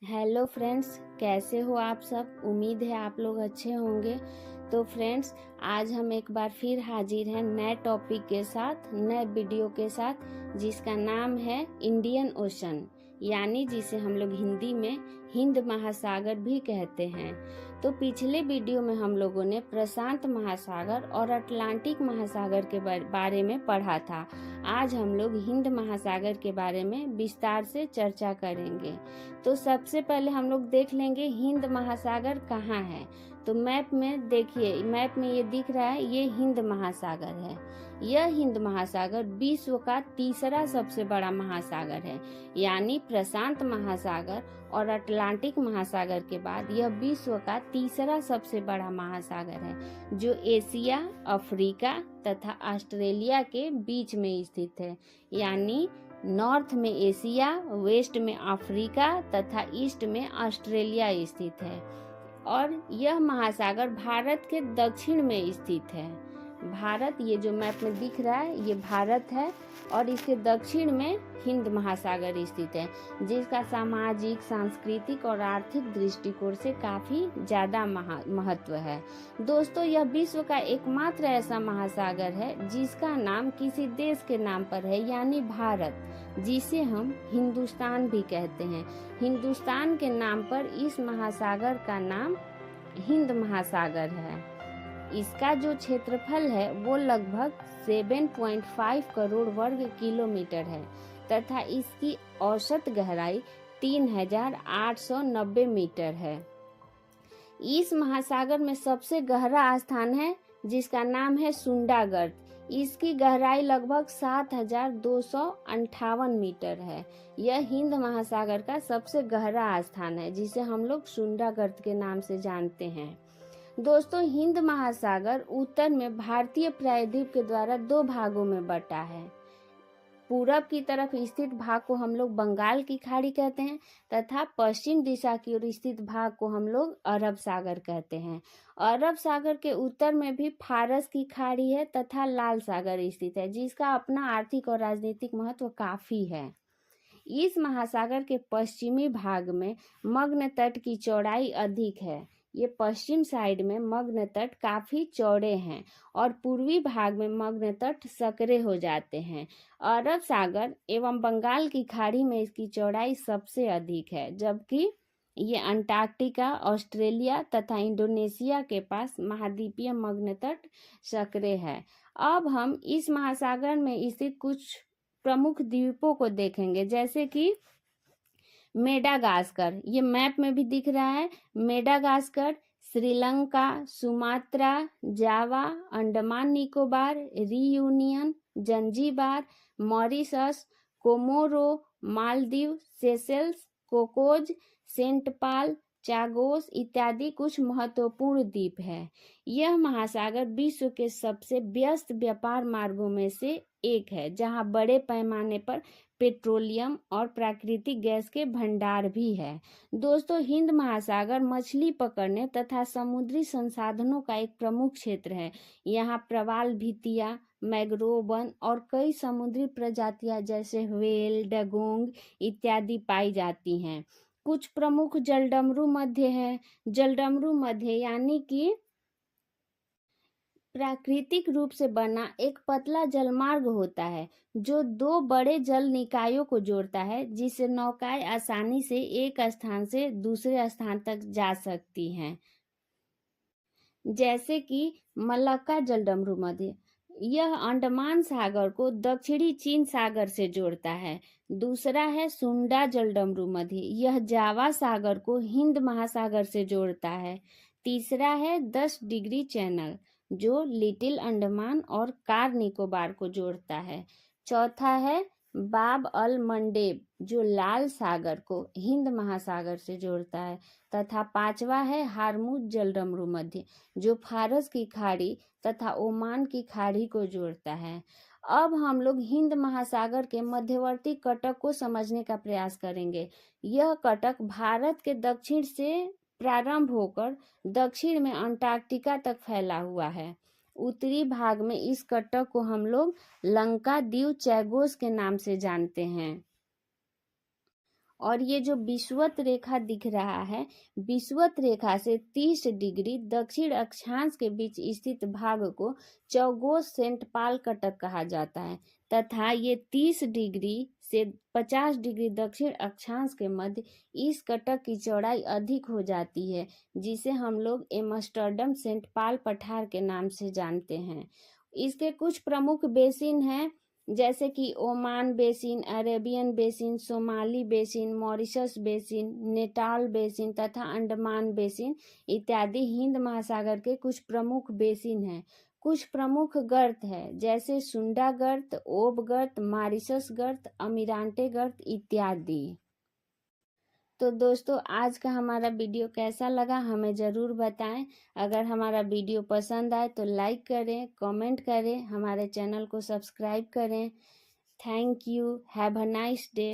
Hello friends, कैसे हो आप सब। उम्मीद है आप लोग अच्छे होंगे। तो फ्रेंड्स, आज हम एक बार फिर हाजिर हैं नए टॉपिक के साथ, नए वीडियो के साथ, जिसका नाम है इंडियन ओशन, यानी जिसे हम लोग हिंदी में हिंद महासागर भी कहते हैं। तो पिछले वीडियो में हम लोगों ने प्रशांत महासागर और अटलांटिक महासागर के बारे में पढ़ा था। आज हम लोग हिंद महासागर के बारे में विस्तार से चर्चा करेंगे। तो सबसे पहले हम लोग देख लेंगे हिंद महासागर कहाँ है। तो मैप में देखिए, मैप में ये दिख रहा है, ये हिंद महासागर है। यह हिंद महासागर विश्व का तीसरा सबसे बड़ा महासागर है, यानी प्रशांत महासागर और अटलांटिक महासागर के बाद यह विश्व का तीसरा सबसे बड़ा महासागर है, जो एशिया, अफ्रीका तथा ऑस्ट्रेलिया के बीच में स्थित है। यानी नॉर्थ में एशिया, वेस्ट में अफ्रीका तथा ईस्ट में ऑस्ट्रेलिया स्थित है। और यह महासागर भारत के दक्षिण में स्थित है। भारत, ये जो मैप में दिख रहा है, ये भारत है और इसके दक्षिण में हिंद महासागर स्थित है, जिसका सामाजिक, सांस्कृतिक और आर्थिक दृष्टिकोण से काफी ज्यादा महत्व है। दोस्तों, यह विश्व का एकमात्र ऐसा महासागर है जिसका नाम किसी देश के नाम पर है, यानी भारत, जिसे हम हिंदुस्तान भी कहते हैं। हिंदुस्तान के नाम पर इस महासागर का नाम हिंद महासागर है। इसका जो क्षेत्रफल है वो लगभग 7.5 करोड़ वर्ग किलोमीटर है तथा इसकी औसत गहराई 3890 मीटर है। इस महासागर में सबसे गहरा स्थान है जिसका नाम है सुंडागर्त। इसकी गहराई लगभग 7258 मीटर है। यह हिंद महासागर का सबसे गहरा स्थान है, जिसे हम लोग सुंडागर्त के नाम से जानते हैं। दोस्तों, हिंद महासागर उत्तर में भारतीय प्रायद्वीप के द्वारा दो भागों में बटा है। पूरब की तरफ स्थित भाग को हम लोग बंगाल की खाड़ी कहते हैं तथा पश्चिम दिशा की ओर स्थित भाग को हम लोग अरब सागर कहते हैं। अरब सागर के उत्तर में भी फारस की खाड़ी है तथा लाल सागर स्थित है, जिसका अपना आर्थिक और राजनीतिक महत्व काफी है। इस महासागर के पश्चिमी भाग में मग्न तट की चौड़ाई अधिक है। ये पश्चिम साइड में मग्न तट काफी चौड़े हैं और पूर्वी भाग में मग्न तट संकरे हो जाते हैं। अरब सागर एवं बंगाल की खाड़ी में इसकी चौड़ाई सबसे अधिक है, जबकि ये अंटार्कटिका, ऑस्ट्रेलिया तथा इंडोनेशिया के पास महाद्वीपीय मग्न तट संकरे है। अब हम इस महासागर में स्थित कुछ प्रमुख द्वीपों को देखेंगे, जैसे कि मेडागास्कर, ये मैप में भी दिख रहा है। Madagascar Sri Lanka, Sumatra, Java, Andaman Nicobar, Reunion, Zanzibar, Mauritius, Comoro, Maldives, Seychelles, Cocos, Saint Paul, Chagos इत्यादि कुछ महत्वपूर्ण द्वीप है। यह महासागर विश्व के सबसे व्यस्त व्यापार मार्गों में से एक है, जहां बड़े पैमाने पर पेट्रोलियम और प्राकृतिक गैस के भंडार भी है। दोस्तों, हिंद महासागर मछली पकड़ने तथा समुद्री संसाधनों का एक प्रमुख क्षेत्र है। यहाँ प्रवाल भितिया, मैंग्रोव वन और कई समुद्री प्रजातियां जैसे व्हेल, डगोंग इत्यादि पाई जाती हैं। कुछ प्रमुख जलडमरू मध्य है। जलडमरू मध्य यानी कि प्राकृतिक रूप से बना एक पतला जलमार्ग होता है, जो दो बड़े जल निकायों को जोड़ता है, जिससे नौकाएं आसानी से एक स्थान से दूसरे स्थान तक जा सकती हैं। जैसे कि मलक्का जलडमरू मध्य, यह अंडमान सागर को दक्षिणी चीन सागर से जोड़ता है। दूसरा है सुंडा जलडमरू मध्य, यह जावा सागर को हिंद महासागर से जोड़ता है। तीसरा है 10 डिग्री चैनल, जो लिटिल अंडमान और कार निकोबार को जोड़ता है। चौथा है बाब अल मंडेब, जो लाल सागर को हिंद महासागर से जोड़ता है। तथा पांचवा है हारमुज जलडमरू मध्य, जो फारस की खाड़ी तथा ओमान की खाड़ी को जोड़ता है। अब हम लोग हिंद महासागर के मध्यवर्ती कटक को समझने का प्रयास करेंगे। यह कटक भारत के दक्षिण से प्रारंभ होकर दक्षिण में अंटार्कटिका तक फैला हुआ है। उत्तरी भाग में इस कटक को हम लोग लंका द्वीप चैगोस के नाम से जानते हैं और ये जो विषुवत रेखा दिख रहा है, विषुवत रेखा से 30 डिग्री दक्षिण अक्षांश के बीच स्थित भाग को चौगोस सेंट पाल कटक कहा जाता है तथा ये 30 डिग्री से 50 डिग्री दक्षिण अक्षांश के मध्य इस कटक की चौड़ाई अधिक हो जाती है, जिसे हम लोग एम्स्टर्डम सेंट पाल पठार के नाम से जानते हैं। इसके कुछ प्रमुख बेसिन हैं, जैसे कि Oman basin, Arabian basin, Somali basin, Mauritius basin, Natal basin तथा अंडमान बेसिन इत्यादि हिंद महासागर के कुछ प्रमुख बेसिन हैं। कुछ प्रमुख गर्त है, जैसे सुंडा गर्त, ओब गर्त, मॉरिशस गर्त, अमीरांटे गर्त इत्यादि। तो दोस्तों, आज का हमारा वीडियो कैसा लगा हमें ज़रूर बताएं। अगर हमारा वीडियो पसंद आए तो लाइक करें, कमेंट करें, हमारे चैनल को सब्सक्राइब करें। Thank you. Have a nice day.